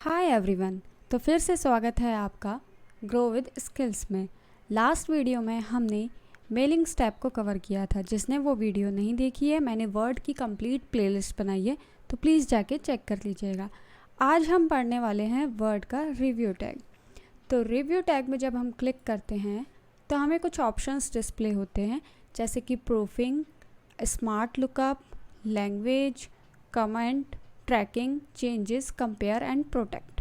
Hi everyone. तो फिर से स्वागत है आपका ग्रो विद स्किल्स में। लास्ट वीडियो में हमने मेलिंग स्टेप को कवर किया था। जिसने वो वीडियो नहीं देखी है, मैंने वर्ड की कंप्लीट प्लेलिस्ट बनाई है, तो प्लीज़ जाके चेक कर लीजिएगा। आज हम पढ़ने वाले हैं वर्ड का रिव्यू टैग। तो रिव्यू टैग में जब हम क्लिक करते हैं तो हमें कुछ ऑप्शंस डिस्प्ले होते हैं, जैसे कि proofing, smart lookup, language, comment, tracking, changes, compare and protect.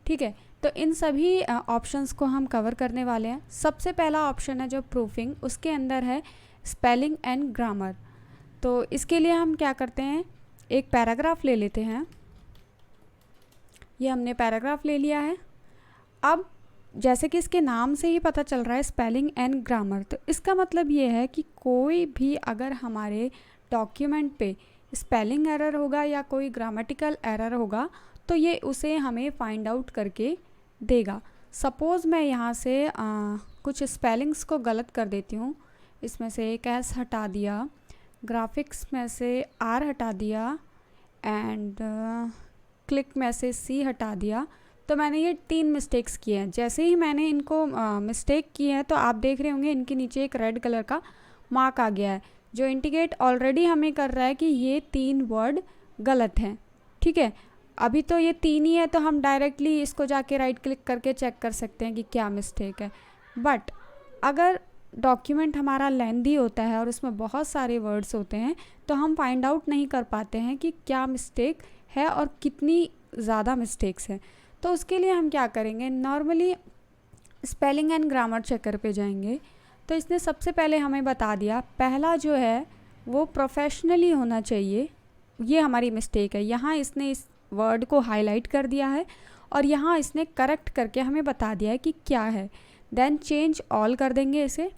ठीक है, तो इन सभी ऑप्शंस को हम कवर करने वाले हैं। सबसे पहला ऑप्शन है जो प्रूफिंग, उसके अंदर है स्पेलिंग एंड ग्रामर। तो इसके लिए हम क्या करते हैं, एक पैराग्राफ ले लेते हैं। ये हमने पैराग्राफ ले लिया है। अब जैसे कि इसके नाम से ही पता चल रहा है स्पेलिंग एंड ग्रामर, तो इसका मतलब ये है कि कोई भी अगर हमारे डॉक्यूमेंट पे स्पेलिंग एरर होगा या कोई ग्रामेटिकल एरर होगा तो ये उसे हमें फाइंड आउट करके देगा। सपोज़ मैं यहाँ से कुछ स्पेलिंग्स को गलत कर देती हूँ। इसमें से एक एस हटा दिया, ग्राफिक्स में से आर हटा दिया एंड क्लिक में से सी हटा दिया। तो मैंने ये 3 मिस्टेक्स किए हैं। जैसे ही मैंने इनको मिस्टेक किए हैं तो आप देख रहे होंगे इनके नीचे एक रेड कलर का मार्क आ गया है, जो इंडिकेट ऑलरेडी हमें कर रहा है कि ये 3 वर्ड गलत हैं। ठीक है, अभी तो ये 3 ही है, तो हम डायरेक्टली इसको जाके राइट क्लिक करके चेक कर सकते हैं कि क्या मिस्टेक है। बट अगर डॉक्यूमेंट हमारा लेंदी होता है और उसमें बहुत सारे वर्ड्स होते हैं तो हम फाइंड आउट नहीं कर पाते हैं कि क्या मिस्टेक है और कितनी ज़्यादा मिस्टेक्स हैं। तो उसके लिए हम क्या करेंगे, normally spelling and grammar checker पे जाएंगे। तो इसने सबसे पहले हमें बता दिया, पहला जो है वो प्रोफेशनली होना चाहिए। ये हमारी मिस्टेक है। यहाँ इसने इस वर्ड को हाईलाइट कर दिया है और यहाँ इसने करेक्ट करके हमें बता दिया है कि क्या है। देन चेंज ऑल कर देंगे इसे।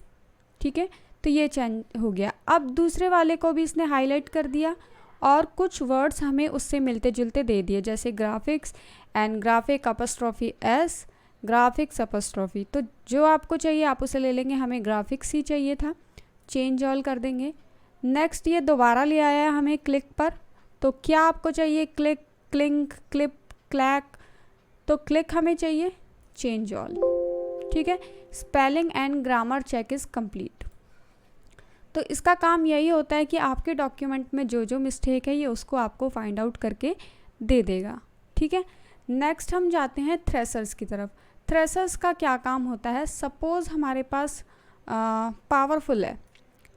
ठीक है, तो ये चेंज हो गया। अब दूसरे वाले को भी इसने हाईलाइट कर दिया और कुछ वर्ड्स हमें उससे मिलते जुलते दे दिए, जैसे graphics and graphic apostrophe S, graphics apostrophe. तो जो आपको चाहिए आप उसे ले लेंगे, हमें ग्राफिक्स ही चाहिए था। चेंज ऑल कर देंगे। नेक्स्ट ये दोबारा ले आया है हमें क्लिक पर। तो क्या आपको चाहिए, क्लिक, क्लिंक, क्लिप, क्लैक। तो क्लिक हमें चाहिए, चेंज ऑल। ठीक है, spelling and grammar check is complete. तो इसका काम यही होता है कि आपके डॉक्यूमेंट में जो जो मिस्टेक है ये उसको आपको फाइंड आउट करके दे देगा। ठीक है, नेक्स्ट हम जाते हैं थ्रेसर्स की तरफ। थ्रेसर्स का क्या काम होता है, सपोज़ हमारे पास पावरफुल है।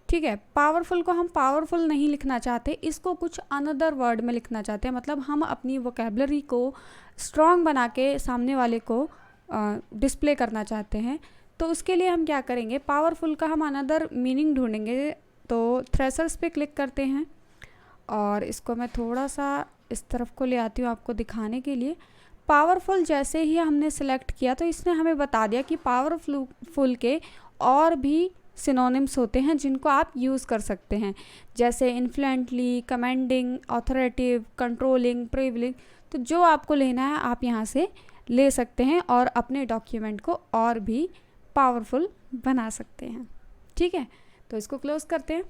ठीक है, पावरफुल को हम पावरफुल नहीं लिखना चाहते, इसको कुछ अनदर वर्ड में लिखना चाहते हैं। मतलब हम अपनी वोकेबलरी को स्ट्रॉन्ग बना के सामने वाले को डिस्प्ले करना चाहते हैं। तो उसके लिए हम क्या करेंगे, पावरफुल का हम अनदर मीनिंग ढूंढेंगे। तो थ्रेसर्स पे क्लिक करते हैं और इसको मैं थोड़ा सा इस तरफ को ले आती हूँ आपको दिखाने के लिए। पावरफुल जैसे ही हमने सेलेक्ट किया तो इसने हमें बता दिया कि पावरफुल के और भी सिनोनिम्स होते हैं जिनको आप यूज़ कर सकते हैं, जैसे इन्फ्लुएंटली, कमेंडिंग, ऑथोरेटिव, कंट्रोलिंग, प्रिविलिंग। तो जो आपको लेना है आप यहाँ से ले सकते हैं और अपने डॉक्यूमेंट को और भी पावरफुल बना सकते हैं। ठीक है, तो इसको क्लोज करते हैं।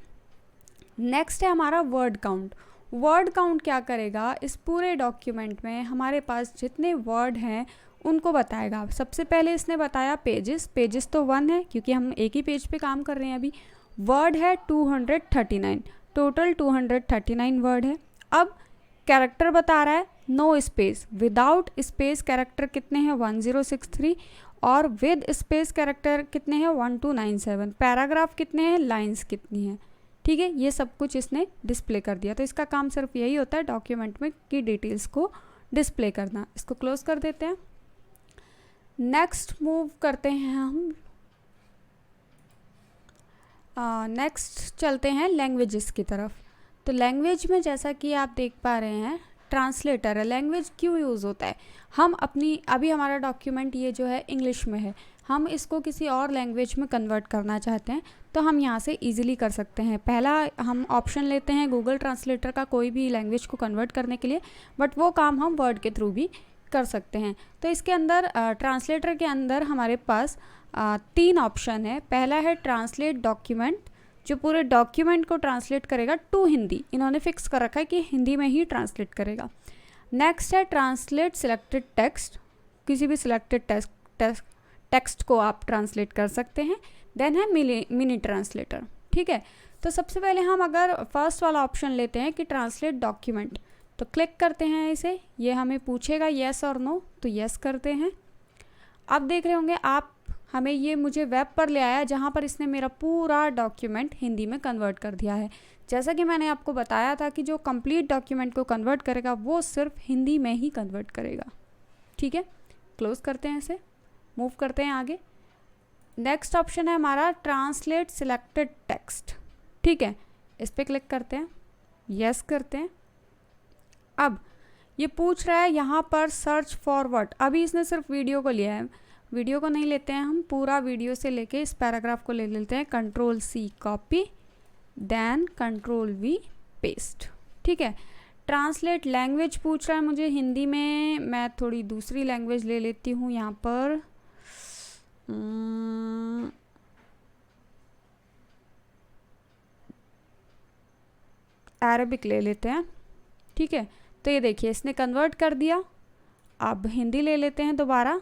नेक्स्ट है हमारा वर्ड काउंट। वर्ड काउंट क्या करेगा, इस पूरे डॉक्यूमेंट में हमारे पास जितने वर्ड हैं उनको बताएगा। सबसे पहले इसने बताया पेजेस तो 1 है क्योंकि हम एक ही पेज पे काम कर रहे हैं अभी। वर्ड है 239, टोटल 239 वर्ड है। अब कैरेक्टर बता रहा है no space, without space character कितने हैं 1063 और विद स्पेस कैरेक्टर कितने हैं 1297। पैराग्राफ कितने हैं, लाइंस कितनी हैं। ठीक है, ये सब कुछ इसने डिस्प्ले कर दिया। तो इसका काम सिर्फ यही होता है डॉक्यूमेंट में की डिटेल्स को डिस्प्ले करना। इसको क्लोज कर देते हैं। नेक्स्ट मूव करते हैं हम, नेक्स्ट चलते हैं लैंग्वेजेस की तरफ। तो लैंग्वेज में जैसा कि आप देख पा रहे हैं ट्रांसलेटर है। लैंग्वेज क्यों यूज़ होता है, हम अपनी अभी हमारा डॉक्यूमेंट ये जो है इंग्लिश में है, हम इसको किसी और लैंग्वेज में कन्वर्ट करना चाहते हैं तो हम यहाँ से इजीली कर सकते हैं। पहला हम ऑप्शन लेते हैं गूगल ट्रांसलेटर का कोई भी लैंग्वेज को कन्वर्ट करने के लिए, बट वो काम हम वर्ड के थ्रू भी कर सकते हैं। तो इसके अंदर ट्रांसलेटर के अंदर हमारे पास 3 ऑप्शन है। पहला है ट्रांसलेट डॉक्यूमेंट, जो पूरे डॉक्यूमेंट को ट्रांसलेट करेगा टू हिंदी। इन्होंने फिक्स कर रखा है कि हिंदी में ही ट्रांसलेट करेगा। नेक्स्ट है ट्रांसलेट सिलेक्टेड टेक्स्ट, किसी भी सिलेक्टेड टेक्स्ट को आप ट्रांसलेट कर सकते हैं। देन है मिनी ट्रांसलेटर, ठीक है। तो सबसे पहले हम अगर फर्स्ट वाला ऑप्शन लेते हैं कि ट्रांसलेट डॉक्यूमेंट, तो क्लिक करते हैं इसे, ये हमें पूछेगा येस और नो, तो येस करते हैं। अब देख रहे होंगे आप, हमें ये मुझे वेब पर ले आया जहाँ पर इसने मेरा पूरा डॉक्यूमेंट हिंदी में कन्वर्ट कर दिया है। जैसा कि मैंने आपको बताया था कि जो कंप्लीट डॉक्यूमेंट को कन्वर्ट करेगा वो सिर्फ हिंदी में ही कन्वर्ट करेगा, ठीक है। क्लोज करते हैं इसे, मूव करते हैं आगे। नेक्स्ट ऑप्शन है हमारा ट्रांसलेट सिलेक्टेड टेक्स्ट, ठीक है। इस पर क्लिक करते हैं, यस करते हैं। अब ये पूछ रहा है यहाँ पर सर्च फॉर व्हाट, अभी इसने सिर्फ वीडियो को लिया है, वीडियो को नहीं लेते हैं हम, पूरा वीडियो से लेके इस पैराग्राफ को ले लेते हैं। Ctrl+C copy, then Ctrl+V paste, ठीक है। ट्रांसलेट लैंग्वेज पूछ रहा है मुझे हिंदी में, मैं थोड़ी दूसरी लैंग्वेज ले लेती हूँ यहाँ पर, अरबिक ले लेते हैं, ठीक है। तो ये देखिए इसने कन्वर्ट कर दिया। अब हिंदी ले लेते हैं दोबारा,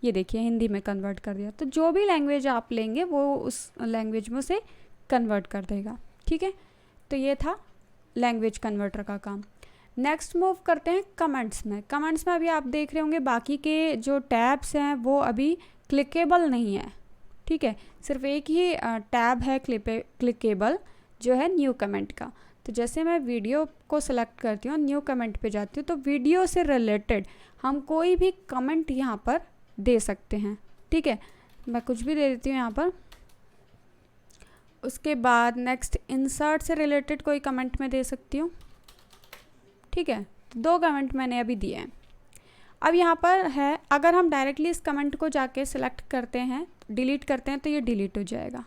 ये देखिए हिंदी में कन्वर्ट कर दिया। तो जो भी लैंग्वेज आप लेंगे वो उस लैंग्वेज में से कन्वर्ट कर देगा, ठीक है। तो ये था लैंग्वेज कन्वर्टर का काम। नेक्स्ट मूव करते हैं कमेंट्स में। कमेंट्स में अभी आप देख रहे होंगे बाकी के जो टैब्स हैं वो अभी क्लिकेबल नहीं है, ठीक है। सिर्फ एक ही टैब है क्लिकेबल, जो है न्यू कमेंट का। तो जैसे मैं वीडियो को सिलेक्ट करती हूँ, न्यू कमेंट पे जाती हूँ, तो वीडियो से रिलेटेड हम कोई भी कमेंट यहाँ पर दे सकते हैं, ठीक है। मैं कुछ भी दे देती हूँ यहाँ पर। उसके बाद नेक्स्ट इंसर्ट से रिलेटेड कोई कमेंट मैं दे सकती हूँ, ठीक है। तो 2 कमेंट मैंने अभी दिए हैं। अब यहाँ पर है, अगर हम डायरेक्टली इस कमेंट को जाके सिलेक्ट करते हैं, डिलीट करते हैं, तो ये डिलीट हो जाएगा,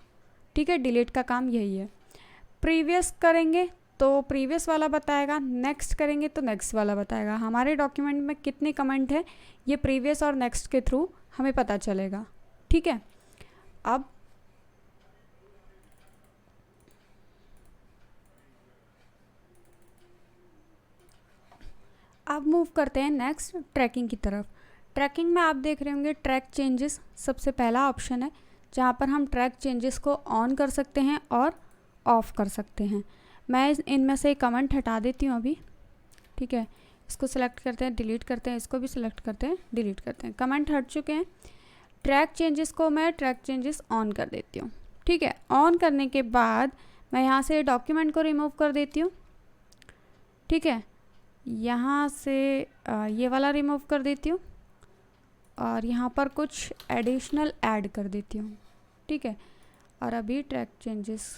ठीक है। डिलीट का काम यही है। प्रीवियस करेंगे तो प्रीवियस वाला बताएगा, नेक्स्ट करेंगे तो नेक्स्ट वाला बताएगा। हमारे डॉक्यूमेंट में कितने कमेंट है ये प्रीवियस और नेक्स्ट के थ्रू हमें पता चलेगा, ठीक है। अब मूव करते हैं नेक्स्ट ट्रैकिंग की तरफ। ट्रैकिंग में आप देख रहे होंगे ट्रैक चेंजेस सबसे पहला ऑप्शन है, जहाँ पर हम ट्रैक चेंजेस को ऑन कर सकते हैं और ऑफ़ कर सकते हैं। मैं इनमें से कमेंट हटा देती हूँ अभी, ठीक है। इसको सिलेक्ट करते हैं, डिलीट करते हैं, इसको भी सिलेक्ट करते हैं, डिलीट करते हैं। कमेंट हट चुके हैं। ट्रैक चेंजेस को मैं ट्रैक चेंजेस ऑन कर देती हूँ, ठीक है। ऑन करने के बाद मैं यहाँ से डॉक्यूमेंट को रिमूव कर देती हूँ, ठीक है। यहाँ से ये वाला रिमूव कर देती हूँ और यहाँ पर कुछ एडिशनल ऐड कर देती हूँ, ठीक है। और अभी ट्रैक चेंजेस,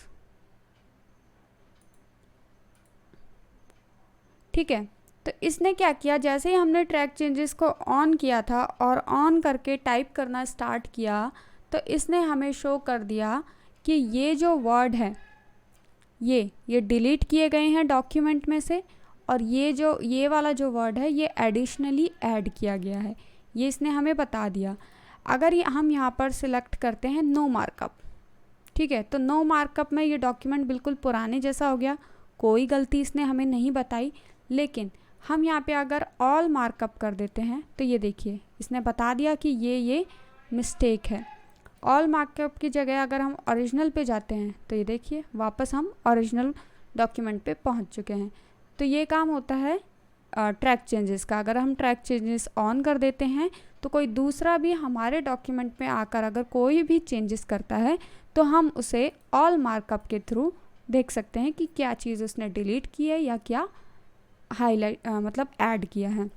ठीक है। तो इसने क्या किया, जैसे ही हमने ट्रैक चेंजेस को ऑन किया था और ऑन करके टाइप करना स्टार्ट किया, तो इसने हमें शो कर दिया कि ये जो वर्ड है ये डिलीट किए गए हैं डॉक्यूमेंट में से, और ये वाला जो वर्ड है ये एडिशनली ऐड किया गया है, ये इसने हमें बता दिया। अगर हम यहाँ पर सिलेक्ट करते हैं नो मार्कअप, ठीक है, तो नो मार्कअप में ये डॉक्यूमेंट बिल्कुल पुराने जैसा हो गया, कोई गलती इसने हमें नहीं बताई। लेकिन हम यहाँ पे अगर ऑल मार्कअप कर देते हैं तो ये देखिए इसने बता दिया कि ये मिस्टेक है। ऑल मार्कअप की जगह अगर हम ओरिजिनल पे जाते हैं तो ये देखिए वापस हम ओरिजिनल डॉक्यूमेंट पे पहुँच चुके हैं। तो ये काम होता है ट्रैक चेंजेस का। अगर हम ट्रैक चेंजेस ऑन कर देते हैं तो कोई दूसरा भी हमारे डॉक्यूमेंट में आकर अगर कोई भी चेंजेस करता है तो हम उसे ऑल मार्कअप के थ्रू देख सकते हैं कि क्या चीज़ उसने डिलीट की है या क्या हाईलाइट मतलब ऐड किया है।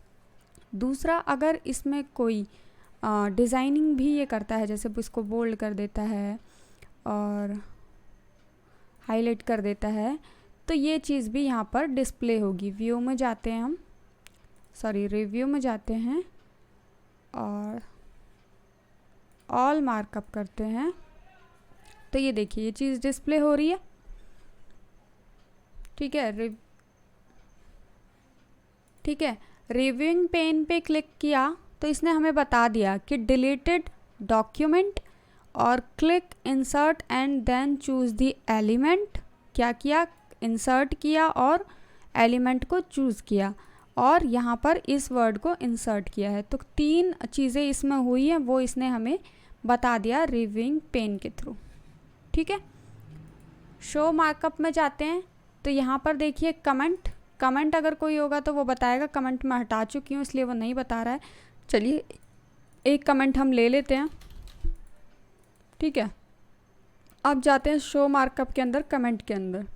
दूसरा, अगर इसमें कोई डिज़ाइनिंग भी ये करता है, जैसे इसको बोल्ड कर देता है और हाईलाइट कर देता है, तो ये चीज़ भी यहाँ पर डिस्प्ले होगी। व्यू में जाते हैं हम, रिव्यू में जाते हैं और ऑल मार्कअप करते हैं, तो ये देखिए ये चीज़ डिस्प्ले हो रही है, ठीक है। ठीक है, रिव्यूइंग पेन पे क्लिक किया तो इसने हमें बता दिया कि डिलीटेड डॉक्यूमेंट, और click insert and then choose the element. क्या किया, इंसर्ट किया और एलिमेंट को चूज़ किया, और यहाँ पर इस वर्ड को इंसर्ट किया है। तो 3 चीज़ें इसमें हुई हैं, वो इसने हमें बता दिया रिविंग पेन के थ्रू। ठीक है, शो मार्कअप में जाते हैं। तो यहाँ पर देखिए कमेंट अगर कोई होगा तो वो बताएगा। कमेंट मैं हटा चुकी हूँ इसलिए वो नहीं बता रहा है। चलिए एक कमेंट हम ले लेते हैं। ठीक है, अब जाते हैं शो मार्कअप के अंदर, कमेंट के अंदर।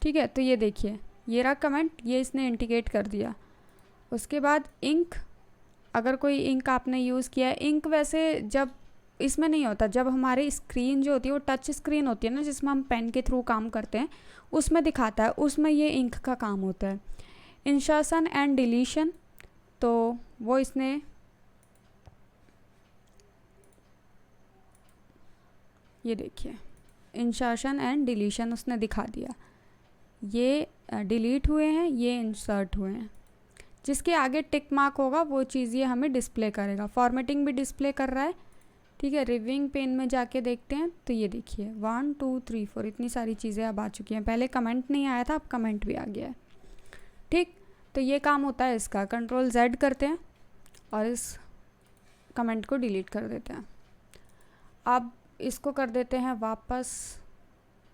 ठीक है, तो ये देखिए ये रहा कमेंट, ये इसने इंडिकेट कर दिया। उसके बाद इंक, अगर कोई इंक आपने यूज़ किया है, इंक वैसे जब इसमें नहीं होता, जब हमारी स्क्रीन जो होती है वो टच स्क्रीन होती है ना, जिसमें हम पेन के थ्रू काम करते हैं, उसमें दिखाता है, उसमें ये इंक का काम होता है। इंसर्शन एंड डिलीशन, तो वो इसने ये देखिए इंसर्शन एंड डिलीशन उसने दिखा दिया। ये डिलीट हुए हैं, ये इंसर्ट हुए हैं। जिसके आगे टिक मार्क होगा वो चीज़ ये हमें डिस्प्ले करेगा। फॉर्मेटिंग भी डिस्प्ले कर रहा है। ठीक है, रिविंग पेन में जाके देखते हैं। तो ये देखिए 1 2 3 4 इतनी सारी चीज़ें अब आ चुकी हैं। पहले कमेंट नहीं आया था, अब कमेंट भी आ गया है। ठीक, तो ये काम होता है इसका। कंट्रोल Z करते हैं और इस कमेंट को डिलीट कर देते हैं। अब इसको कर देते हैं वापस,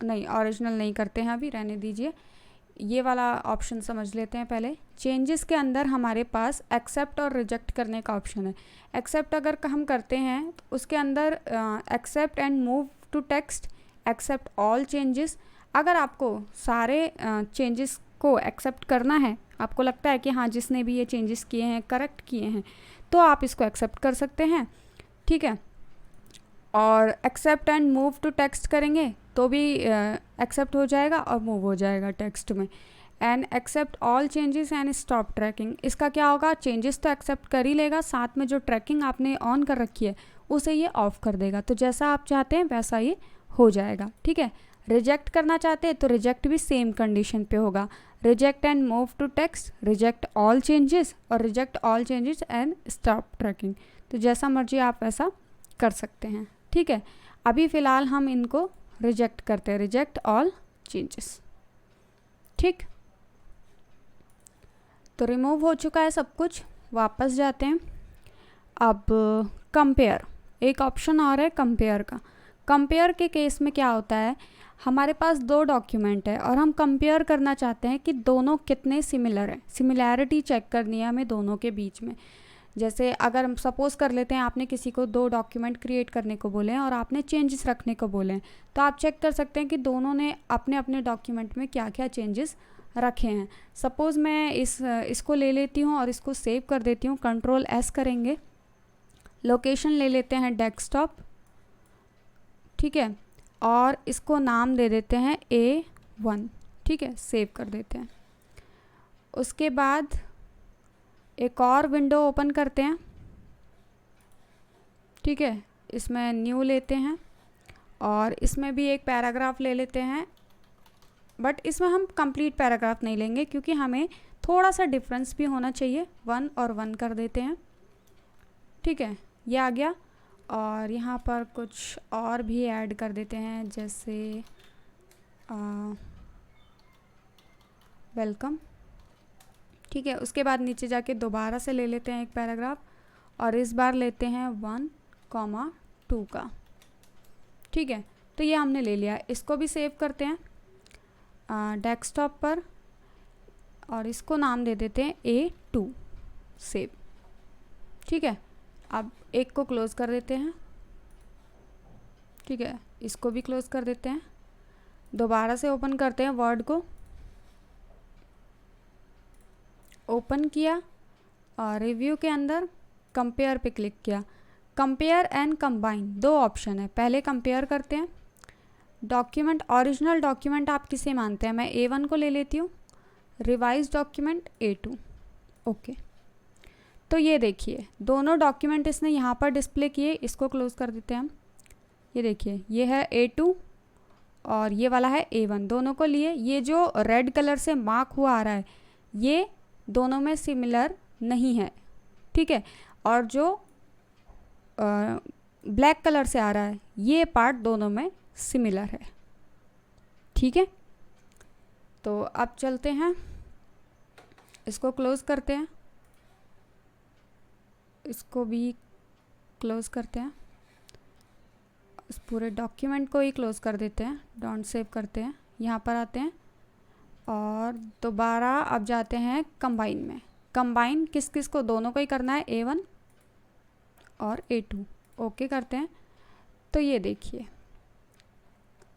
नहीं ओरिजिनल नहीं करते हैं अभी, रहने दीजिए। ये वाला ऑप्शन समझ लेते हैं पहले। चेंजेस के अंदर हमारे पास एक्सेप्ट और रिजेक्ट करने का ऑप्शन है। एक्सेप्ट अगर हम करते हैं तो उसके अंदर accept and move to text, accept all changes. अगर आपको सारे चेंजेस को एक्सेप्ट करना है, आपको लगता है कि हाँ जिसने भी ये चेंजेस किए हैं करेक्ट किए हैं, तो आप इसको एक्सेप्ट कर सकते हैं। ठीक है, और accept and move to text करेंगे तो भी एक्सेप्ट हो जाएगा और मूव हो जाएगा टेक्स्ट में। And accept all changes and stop tracking, इसका क्या होगा, चेंजेस तो एक्सेप्ट कर ही लेगा, साथ में जो ट्रैकिंग आपने ऑन कर रखी है उसे ये ऑफ कर देगा। तो जैसा आप चाहते हैं वैसा ये हो जाएगा। ठीक है, रिजेक्ट करना चाहते हैं तो रिजेक्ट भी सेम कंडीशन पे होगा। Reject and move to text, reject all changes और reject all changes and stop tracking. तो जैसा मर्जी आप वैसा कर सकते हैं। ठीक है, अभी फ़िलहाल हम इनको रिजेक्ट करते हैं, रिजेक्ट ऑल चेंजेस। ठीक, तो रिमूव हो चुका है सब कुछ। वापस जाते हैं। अब कंपेयर, एक ऑप्शन और है कंपेयर का। कंपेयर के केस में क्या होता है, हमारे पास 2 डॉक्यूमेंट है और हम कंपेयर करना चाहते हैं कि दोनों कितने सिमिलर हैं। सिमिलैरिटी चेक करनी है हमें दोनों के बीच में। जैसे अगर हम सपोज़ कर लेते हैं आपने किसी को 2 डॉक्यूमेंट क्रिएट करने को बोले हैं और आपने चेंजेस रखने को बोले हैं, तो आप चेक कर सकते हैं कि दोनों ने अपने अपने डॉक्यूमेंट में क्या क्या चेंजेस रखे हैं। सपोज़ मैं इसको ले लेती हूँ और इसको सेव कर देती हूँ। कंट्रोल S करेंगे, लोकेशन ले लेते हैं डेस्कटॉप। ठीक है, और इसको नाम दे देते हैं A1। ठीक है, सेव कर देते हैं। उसके बाद एक और विंडो ओपन करते हैं। ठीक है, इसमें न्यू लेते हैं और इसमें भी एक पैराग्राफ ले लेते हैं, बट इसमें हम कंप्लीट पैराग्राफ नहीं लेंगे क्योंकि हमें थोड़ा सा डिफरेंस भी होना चाहिए। 1 और 1 कर देते हैं। ठीक है, ये आ गया। और यहाँ पर कुछ और भी ऐड कर देते हैं, जैसे वेलकम। ठीक है, उसके बाद नीचे जाके दोबारा से ले लेते हैं एक पैराग्राफ और इस बार लेते हैं 1,2 का। ठीक है, तो ये हमने ले लिया। इसको भी सेव करते हैं डेस्कटॉप पर और इसको नाम दे देते हैं A2, सेव। ठीक है, अब एक को क्लोज़ कर देते हैं। ठीक है, इसको भी क्लोज़ कर देते हैं। दोबारा से ओपन करते हैं वर्ड को। ओपन किया और रिव्यू के अंदर कंपेयर पे क्लिक किया। कंपेयर एंड कंबाइन 2 ऑप्शन है। पहले कंपेयर करते हैं। डॉक्यूमेंट, ओरिजिनल डॉक्यूमेंट आप किसे मानते हैं, मैं A1 को ले लेती हूँ। Revise document A2। ओके, तो ये देखिए दोनों डॉक्यूमेंट इसने यहाँ पर डिस्प्ले किए। इसको क्लोज़ कर देते हैं हम। ये देखिए ये है A2 और ये वाला है A1, दोनों को लिए। ये जो रेड कलर से मार्क हुआ आ रहा है ये दोनों में सिमिलर नहीं है। ठीक है, और जो ब्लैक कलर से आ रहा है ये पार्ट दोनों में सिमिलर है। ठीक है, तो अब चलते हैं इसको क्लोज करते हैं, इसको भी क्लोज करते हैं, इस पूरे डॉक्यूमेंट को ही क्लोज कर देते हैं, डोंट सेव करते हैं। यहाँ पर आते हैं और दोबारा अब जाते हैं कंबाइन में। कंबाइन किस किस को, दोनों को ही करना है, A1 और A2। ओके करते हैं। तो ये देखिए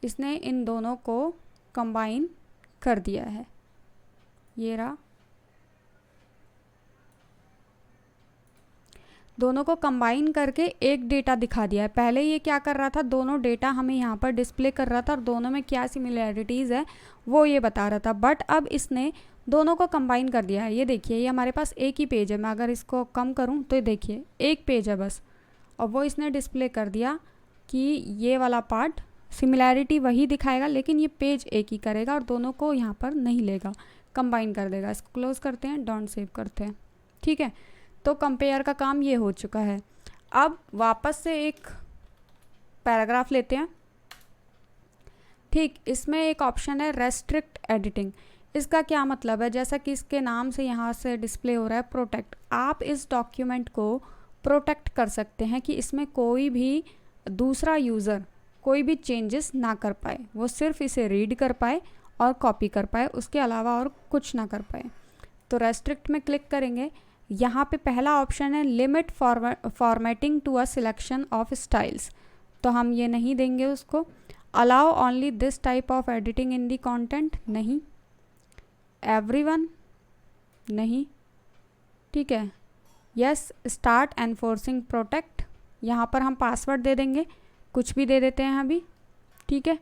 इसने इन दोनों को कंबाइन कर दिया है, ये रहा, दोनों को कंबाइन करके एक डेटा दिखा दिया है। पहले ये क्या कर रहा था, दोनों डेटा हमें यहाँ पर डिस्प्ले कर रहा था और दोनों में क्या सिमिलैरिटीज़ है वो ये बता रहा था, बट अब इसने दोनों को कंबाइन कर दिया है। ये देखिए ये हमारे पास एक ही पेज है, मैं अगर इसको कम करूँ तो ये देखिए एक पेज है बस, और वो इसने डिस्प्ले कर दिया कि ये वाला पार्ट सिमिलैरिटी वही दिखाएगा लेकिन ये पेज एक ही करेगा और दोनों को यहाँ पर नहीं लेगा, कंबाइन कर देगा। इसको क्लोज करते हैं, डोंट सेव करते हैं। ठीक है, तो कंपेयर का काम ये हो चुका है। अब वापस से एक पैराग्राफ लेते हैं। ठीक, इसमें एक ऑप्शन है रेस्ट्रिक्ट एडिटिंग। इसका क्या मतलब है, जैसा कि इसके नाम से यहाँ से डिस्प्ले हो रहा है प्रोटेक्ट, आप इस डॉक्यूमेंट को प्रोटेक्ट कर सकते हैं कि इसमें कोई भी दूसरा यूज़र कोई भी चेंजेस ना कर पाए, वो सिर्फ इसे रीड कर पाए और कॉपी कर पाए, उसके अलावा और कुछ ना कर पाए। तो रेस्ट्रिक्ट में क्लिक करेंगे, यहाँ पे पहला ऑप्शन है limit formatting to a selection of styles, तो हम ये नहीं देंगे उसको। Allow only this type of editing in the content, नहीं। एवरीवन, नहीं। ठीक है, यस स्टार्ट एनफोर्सिंग प्रोटेक्ट, यहाँ पर हम पासवर्ड दे देंगे, कुछ भी दे देते हैं अभी। ठीक है,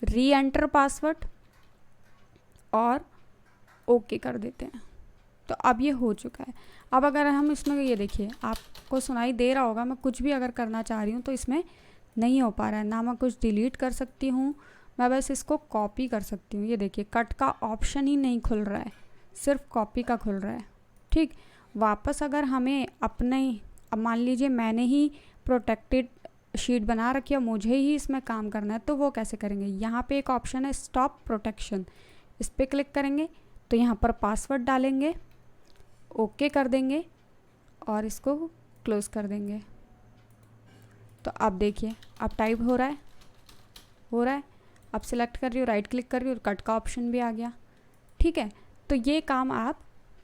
री एंटर पासवर्ड और ओके कर देते हैं। तो अब ये हो चुका है। अब अगर हम इसमें, ये देखिए आपको सुनाई दे रहा होगा, मैं कुछ भी अगर करना चाह रही हूँ तो इसमें नहीं हो पा रहा है, ना मैं कुछ डिलीट कर सकती हूँ, मैं बस इसको कॉपी कर सकती हूँ। ये देखिए कट का ऑप्शन ही नहीं खुल रहा है, सिर्फ कॉपी का खुल रहा है। ठीक, वापस अगर हमें अपने, अब मान लीजिए मैंने ही प्रोटेक्टेड शीट बना रखी है, मुझे ही इसमें काम करना है, तो वो कैसे करेंगे। यहाँ पे एक ऑप्शन है स्टॉप प्रोटेक्शन, इस पर क्लिक करेंगे तो यहाँ पर पासवर्ड डालेंगे, ओके कर देंगे और इसको क्लोज कर देंगे। तो अब देखिए अब टाइप हो रहा है। अब सिलेक्ट कर रही हूँ, राइट क्लिक कर रही हूँ और कट का ऑप्शन भी आ गया। ठीक है, तो ये काम आप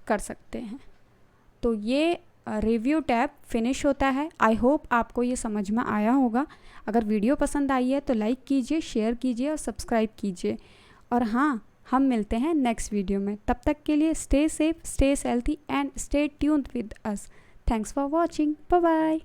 कर सकते हैं। तो ये रिव्यू टैब फिनिश होता है। आई होप आपको ये समझ में आया होगा। अगर वीडियो पसंद आई है तो लाइक कीजिए, शेयर कीजिए और सब्सक्राइब कीजिए। और हाँ, हम मिलते हैं नेक्स्ट वीडियो में। तब तक के लिए stay safe, stay healthy and stay tuned with us. Thanks for watching, bye bye.